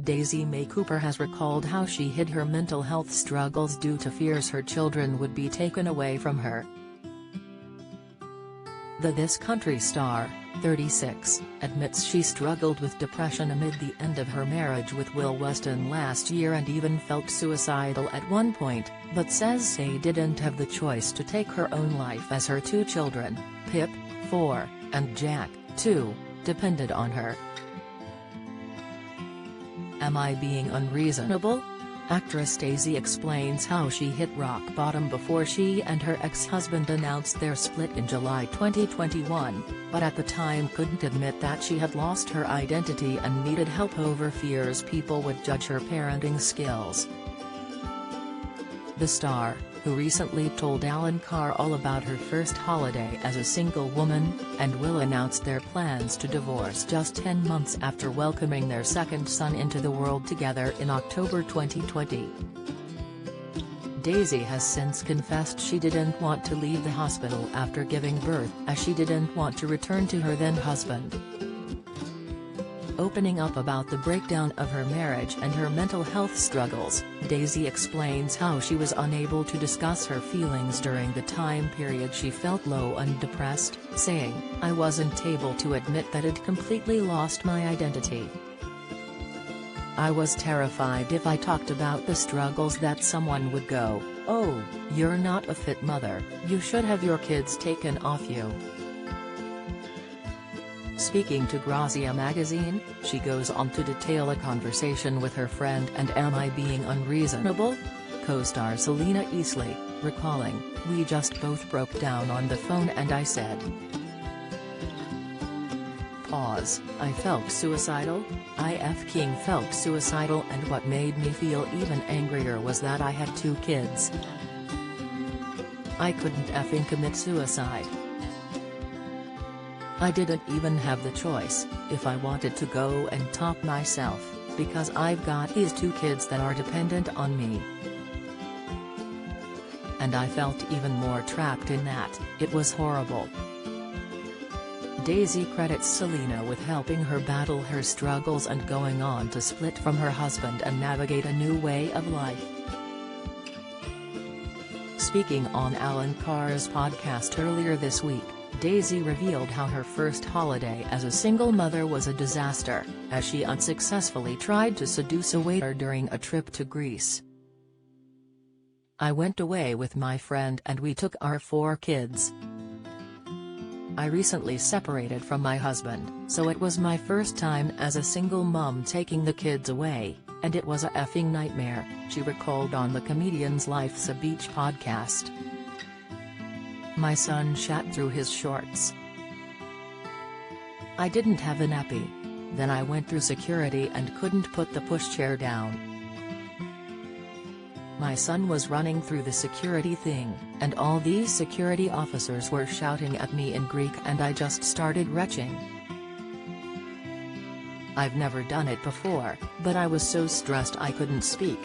Daisy May Cooper has recalled how she hid her mental health struggles due to fears her children would be taken away from her. The This Country star, 36, admits she struggled with depression amid the end of her marriage with Will Weston last year and even felt suicidal at one point, but says she didn't have the choice to take her own life as her two children, Pip, 4, and Jack, 2, depended on her. Am I being unreasonable? Actress Daisy explains how she hit rock bottom before she and her ex-husband announced their split in July 2021, but at the time couldn't admit that she had lost her identity and needed help over fears people would judge her parenting skills. The star, who recently told Alan Carr all about her first holiday as a single woman, and Will announced their plans to divorce just 10 months after welcoming their second son into the world together in October 2020. Daisy has since confessed she didn't want to leave the hospital after giving birth as she didn't want to return to her then-husband. Opening up about the breakdown of her marriage and her mental health struggles, Daisy explains how she was unable to discuss her feelings during the time period she felt low and depressed, saying, "I wasn't able to admit that I'd completely lost my identity. I was terrified if I talked about the struggles that someone would go, 'Oh, you're not a fit mother, you should have your kids taken off you.'" Speaking to Grazia magazine, she goes on to detail a conversation with her friend and Am I Being Unreasonable? Co-star Selena Easley, recalling, "We just both broke down on the phone and I said, I felt suicidal. King felt suicidal, and what made me feel even angrier was that I had 2 kids. I couldn't effing commit suicide. I didn't even have the choice, if I wanted to go and top myself, because I've got these 2 kids that are dependent on me. And I felt even more trapped in that, it was horrible." Daisy credits Selena with helping her battle her struggles and going on to split from her husband and navigate a new way of life. Speaking on Alan Carr's podcast earlier this week, Daisy revealed how her first holiday as a single mother was a disaster, as she unsuccessfully tried to seduce a waiter during a trip to Greece. "I went away with my friend and we took our 4 kids. I recently separated from my husband, so it was my first time as a single mom taking the kids away, and it was a effing nightmare," she recalled on the Comedian's Life's a Beach podcast. "My son shat through his shorts. I didn't have a nappy. Then I went through security and couldn't put the pushchair down. My son was running through the security thing, and all these security officers were shouting at me in Greek and I just started retching. I've never done it before, but I was so stressed I couldn't speak."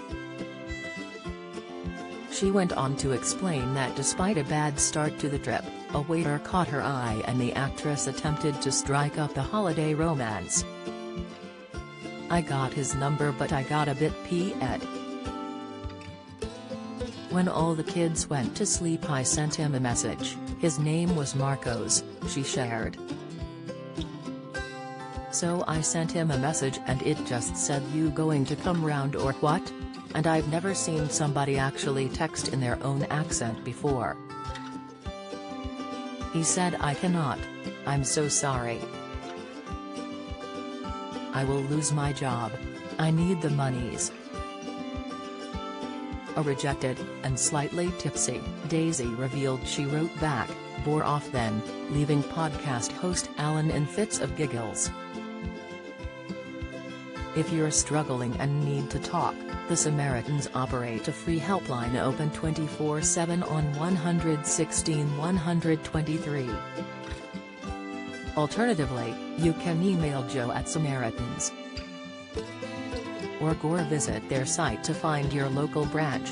She went on to explain that despite a bad start to the trip, a waiter caught her eye and the actress attempted to strike up a holiday romance. "I got his number but I got a bit peed. When all the kids went to sleep I sent him a message, his name was Marcos," she shared. "So I sent him a message and it just said, 'You going to come round or what?' And I've never seen somebody actually text in their own accent before. He said, 'I cannot. I'm so sorry. I will lose my job. I need the monies.'" A rejected, and slightly tipsy, Daisy revealed she wrote back, bore off then, leaving podcast host Alan in fits of giggles. If you're struggling and need to talk, the Samaritans operate a free helpline open 24/7 on 116 123. Alternatively, you can email Joe at Samaritans. Or visit their site to find your local branch.